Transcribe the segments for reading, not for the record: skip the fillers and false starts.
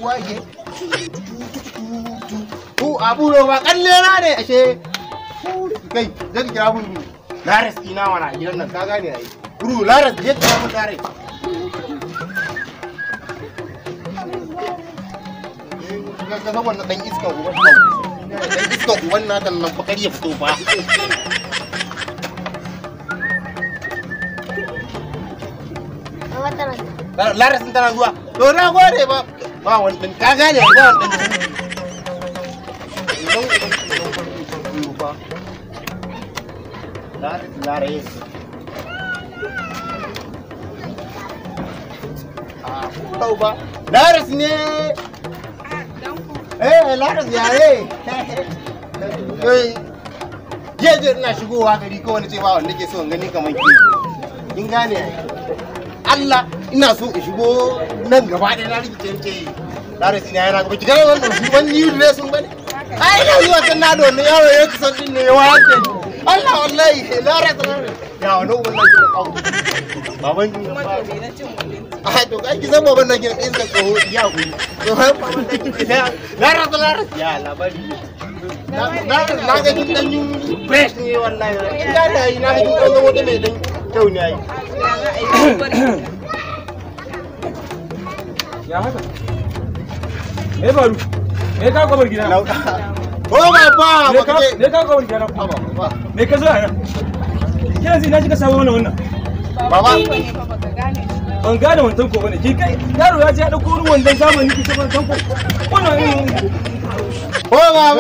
uwa ke ko abu ba kalle na ne ashe kai zan kira mun laras ina wana gidan nan ka gane ai buru laras je ka mun dare ka ga wannan dan iskan uban dan iskan uban na dan nan fakari ya fito ba laras tana zuwa to na gode ba wannan ka gane ba wannan Laris. Tahu ba? Laris ne. Laris ya je ina shigowa gari ko wani ce ba wanda ke so in gani kamar ki. Kin gane ai. Allah ina so in shigo nan gaba ɗaya na rikice ce. Laris ne yana gaba ki ga wannan yi ne sun bane. Ai ina zuwa can na don yaro ya kusan din ne ya wayar da ni. Allah wallahi Laris ya wani uban nan gidan kawo baban ni to kai ki san baban nan gidan din da kawo ya ku to har baban nan gidan Laris ya labari na ga kin dan yin fresh ne wallahi in da dai na ga kin dan zama da mai dan kyau ne ai ya haka baru ka gobar gida ko baba me ka gobar gida baba me ka zo a nan yanzu ina kika samu wannan baba ban gane wantan ko bane ki kai yaro ya je ya dauko ruwan dan zamani ki saban tanko wannan ko baba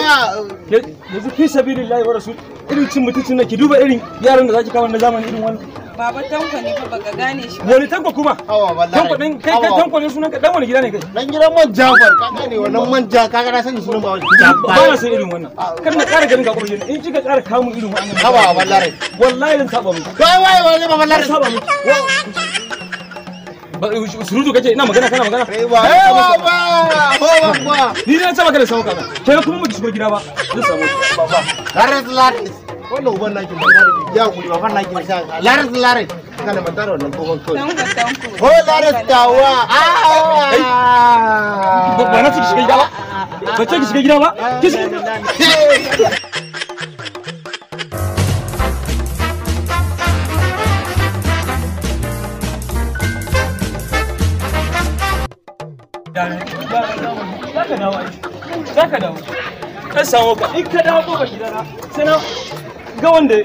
yanzu fi sabilillahi wa rasul irin cin mutuncin nan ki duba irin yaran da zaki kawo na zamani irin wannan baba tanko ne fa baka gane shi wani tanko kuma awa wallahi tanko din kai tanko ne sunan ka dan wani gida ne kai dan gidan man Jafar ka gane wannan manja ka ga na sani sunan ba Jafar ba na san irin wannan kar na ƙara ganin ka kuma in kika ƙara kawo mun irin wannan hawa wallahi zan saba miki wai ba wallahi saba miki surutu kace ina magana kana magana ba ni na saba kada sauka ba kai kuma mu shigo gida ba zan samu baba Laris wannan uban naki ba ya guri ba wannan naki sa Laris kana manta da wannan tsohon kai tanko Laris tawa ba na ciki shiga gida ba ba ce ki shiga gida ba ki shiga Zaka dawo. Kan samu ka in ka dawo ko ba gidana sai na ga wanda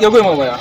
ya goyi ma baya.